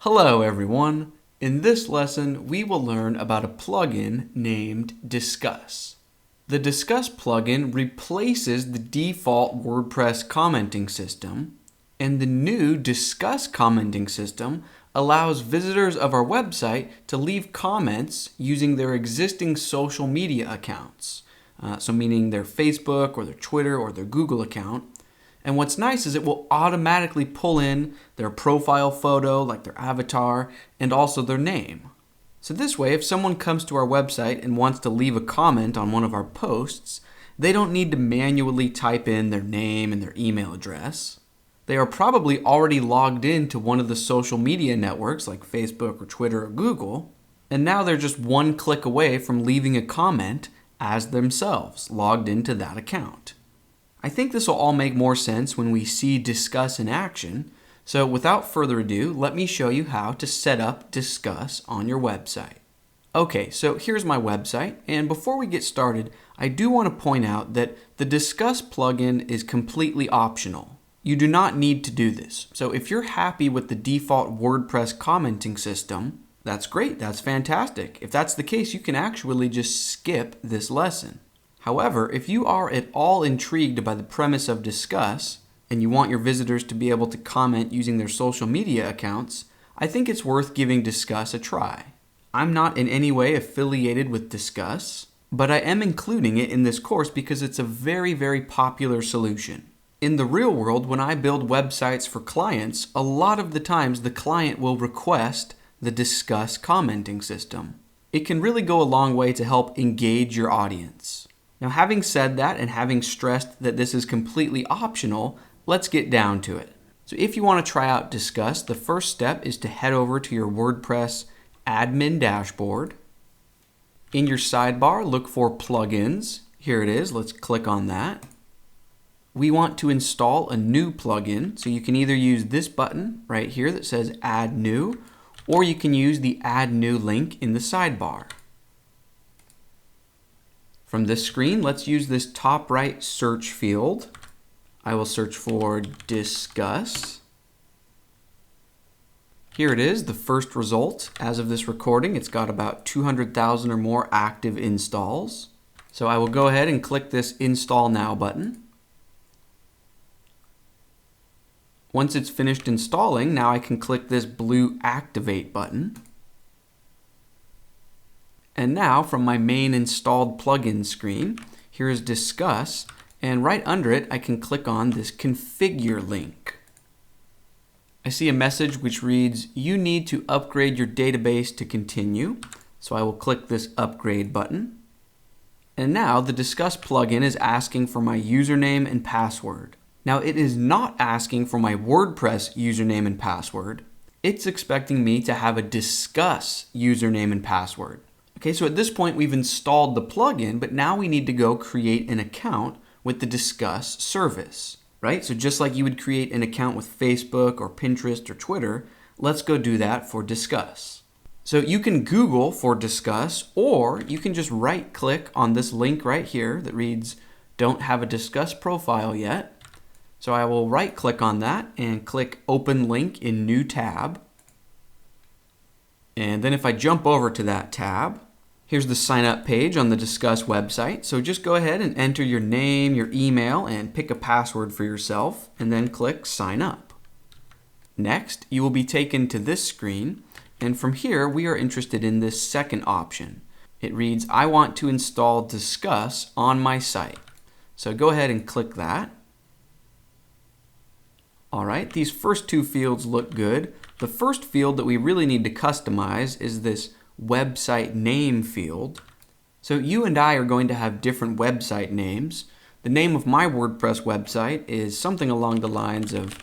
Hello everyone. In this lesson, we will learn about a plugin named Discuss. The Discuss plugin replaces the default WordPress commenting system, and the new Discuss commenting system allows visitors of our website to leave comments using their existing social media accounts. So meaning their Facebook or their Twitter or their Google account. And what's nice is it will automatically pull in their profile photo, like their avatar, and also their name. So this way, if someone comes to our website and wants to leave a comment on one of our posts, they don't need to manually type in their name and their email address. They are probably already logged in to one of the social media networks like Facebook or Twitter or Google, and now they're just one click away from leaving a comment as themselves, logged into that account. I think this will all make more sense when we see Discuss in action. So without further ado, let me show you how to set up Discuss on your website. Okay, so here's my website, and before we get started, I do want to point out that the Discuss plugin is completely optional. You do not need to do this. So if you're happy with the default WordPress commenting system, that's great, that's fantastic. If that's the case, you can actually just skip this lesson. However, if you are at all intrigued by the premise of Discuss, and you want your visitors to be able to comment using their social media accounts, I think it's worth giving Discuss a try. I'm not in any way affiliated with Discuss, but I am including it in this course because it's a very, very popular solution. In the real world, when I build websites for clients, a lot of the times the client will request the Discuss commenting system. It can really go a long way to help engage your audience. Now, having said that and having stressed that this is completely optional, let's get down to it. So if you want to try out Discuss, the first step is to head over to your WordPress admin dashboard. In your sidebar, look for plugins. Here it is. Let's click on that. We want to install a new plugin. So you can either use this button right here that says Add New, or you can use the Add New link in the sidebar. From this screen, let's use this top right search field. I will search for Discuss. Here it is, the first result. As of this recording, it's got about 200,000 or more active installs. So I will go ahead and click this Install Now button. Once it's finished installing, now I can click this blue Activate button. And now from my main installed plugin screen, here is Discuss, and right under it I can click on this Configure link. I see a message which reads, you need to upgrade your database to continue. So I will click this Upgrade button. And now the Discuss plugin is asking for my username and password. Now it is not asking for my WordPress username and password. It's expecting me to have a Discuss username and password. Okay, so at this point we've installed the plugin, but now we need to go create an account with the Discuss service, right? So just like you would create an account with Facebook or Pinterest or Twitter, let's go do that for Discuss. So you can Google for Discuss, or you can just right click on this link right here that reads, don't have a Discuss profile yet. So I will right click on that and click Open Link in New Tab. And then if I jump over to that tab, here's the sign up page on the Discuss website. So just go ahead and enter your name, your email, and pick a password for yourself, and then click Sign Up. Next, you will be taken to this screen, and from here we are interested in this second option. It reads, I want to install Discuss on my site. So go ahead and click that. All right, these first two fields look good. The first field that we really need to customize is this website name field. So you and I are going to have different website names. The name of my WordPress website is something along the lines of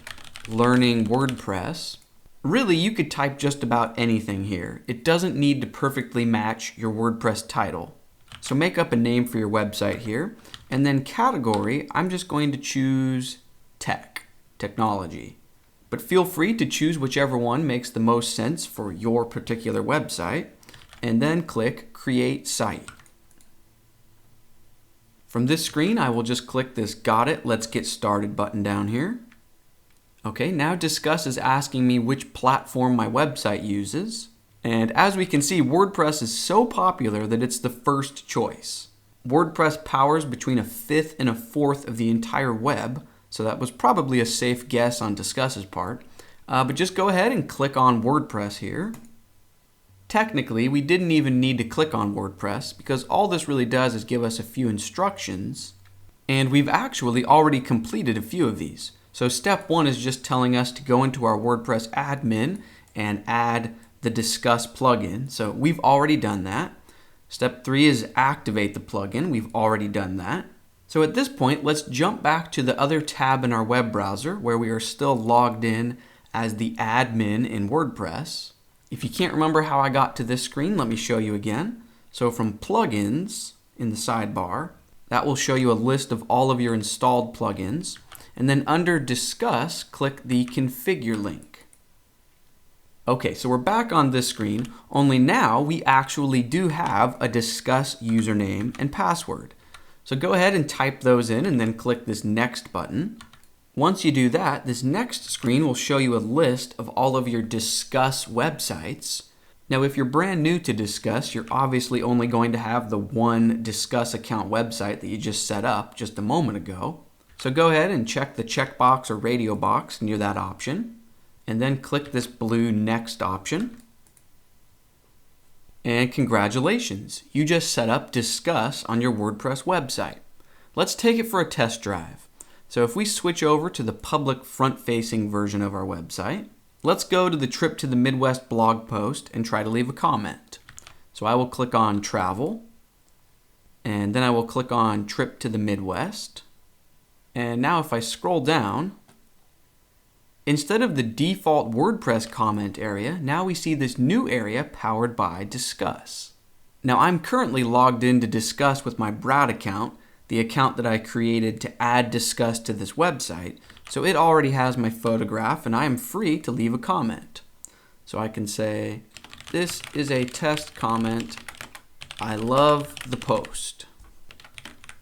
Learning WordPress. Really, you could type just about anything here. It doesn't need to perfectly match your WordPress title. So make up a name for your website here, and then category, I'm just going to choose technology. But feel free to choose whichever one makes the most sense for your particular website, and then click Create Site. From this screen, I will just click this Got It, Let's Get Started button down here. Okay, now Discuss is asking me which platform my website uses. And as we can see, WordPress is so popular that it's the first choice. WordPress powers between a fifth and a fourth of the entire web, so that was probably a safe guess on Discuss's part. But just go ahead and click on WordPress here. Technically, we didn't even need to click on WordPress because all this really does is give us a few instructions. And we've actually already completed a few of these. So step 1 is just telling us to go into our WordPress admin and add the Discuss plugin. So we've already done that. Step 3 is activate the plugin. We've already done that. So at this point, let's jump back to the other tab in our web browser where we are still logged in as the admin in WordPress. If you can't remember how I got to this screen, let me show you again. So from plugins in the sidebar, that will show you a list of all of your installed plugins. And then under Discuss, click the Configure link. Okay, so we're back on this screen, only now we actually do have a Discuss username and password. So go ahead and type those in and then click this Next button. Once you do that, this next screen will show you a list of all of your Discuss websites. Now, if you're brand new to Discuss, you're obviously only going to have the one Discuss account website that you just set up just a moment ago. So go ahead and check the checkbox or radio box near that option, and then click this blue Next option. And congratulations, you just set up Discuss on your WordPress website. Let's take it for a test drive. So if we switch over to the public front-facing version of our website, let's go to the Trip to the Midwest blog post and try to leave a comment. So I will click on Travel, and then I will click on Trip to the Midwest. And now if I scroll down, instead of the default WordPress comment area, now we see this new area powered by Discuss. Now I'm currently logged into Discuss with my Brad account, the account that I created to add Discuss to this website. So it already has my photograph and I am free to leave a comment. So I can say, this is a test comment. I love the post.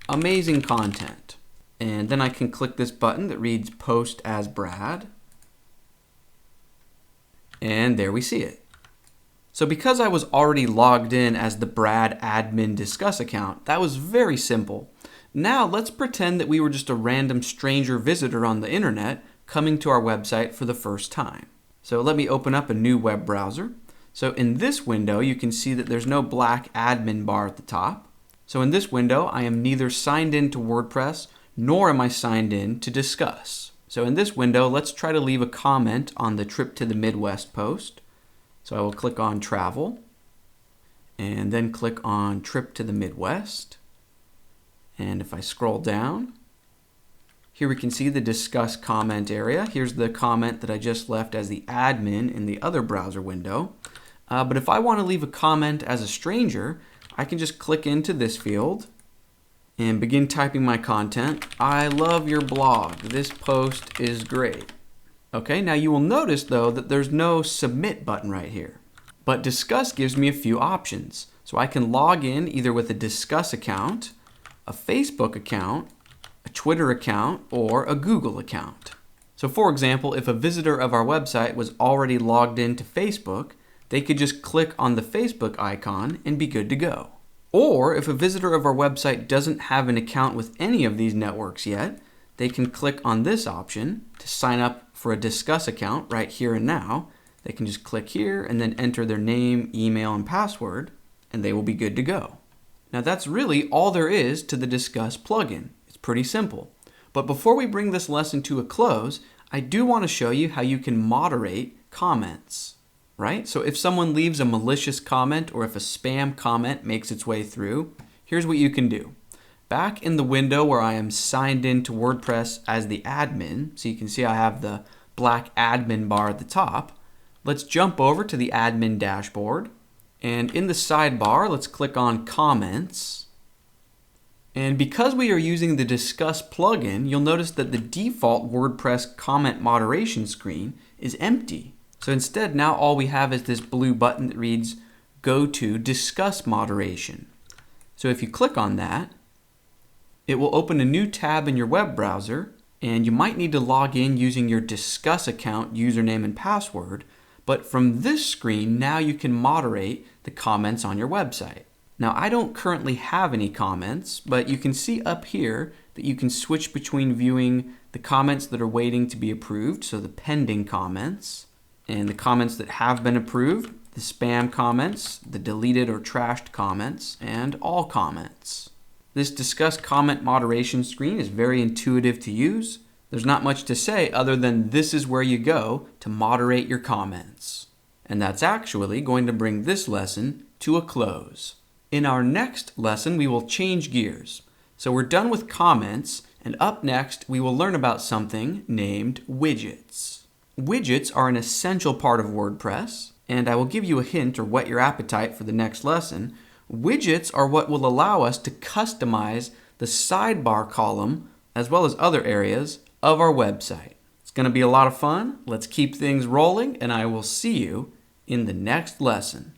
Amazing content. And then I can click this button that reads Post as Brad. And there we see it. So because I was already logged in as the Brad admin Discuss account, that was very simple. Now let's pretend that we were just a random stranger visitor on the internet coming to our website for the first time. So let me open up a new web browser. So in this window, you can see that there's no black admin bar at the top. So in this window, I am neither signed in to WordPress nor am I signed in to Discuss. So in this window, let's try to leave a comment on the Trip to the Midwest post. So I will click on Travel, and then click on Trip to the Midwest. And if I scroll down, here we can see the Discuss comment area. Here's the comment that I just left as the admin in the other browser window. But if I want to leave a comment as a stranger, I can just click into this field and begin typing my content. I love your blog. This post is great. Okay, now you will notice though that there's no submit button right here. But Discuss gives me a few options. So I can log in either with a Discuss account, a Facebook account, a Twitter account, or a Google account. So for example, if a visitor of our website was already logged into Facebook, they could just click on the Facebook icon and be good to go. Or if a visitor of our website doesn't have an account with any of these networks yet, they can click on this option to sign up for a Discuss account right here and now. They can just click here and then enter their name, email, and password, and they will be good to go. Now that's really all there is to the Discuss plugin. It's pretty simple. But before we bring this lesson to a close, I do want to show you how you can moderate comments. Right? So if someone leaves a malicious comment or if a spam comment makes its way through, here's what you can do. Back in the window where I am signed in to WordPress as the admin, so you can see I have the black admin bar at the top, let's jump over to the admin dashboard. And in the sidebar, let's click on Comments. And because we are using the Discuss plugin, you'll notice that the default WordPress comment moderation screen is empty. So instead, now all we have is this blue button that reads Go to Discuss Moderation. So if you click on that, it will open a new tab in your web browser, and you might need to log in using your Discuss account username and password, but from this screen now you can moderate the comments on your website. Now I don't currently have any comments, but you can see up here that you can switch between viewing the comments that are waiting to be approved, so the pending comments, and the comments that have been approved, the spam comments, the deleted or trashed comments, and all comments. This Discuss comment moderation screen is very intuitive to use. There's not much to say other than this is where you go to moderate your comments. And that's actually going to bring this lesson to a close. In our next lesson, we will change gears. So we're done with comments, and up next, we will learn about something named widgets. Widgets are an essential part of WordPress, and I will give you a hint or whet your appetite for the next lesson. Widgets are what will allow us to customize the sidebar column, as well as other areas, of our website. It's going to be a lot of fun. Let's keep things rolling, and I will see you in the next lesson.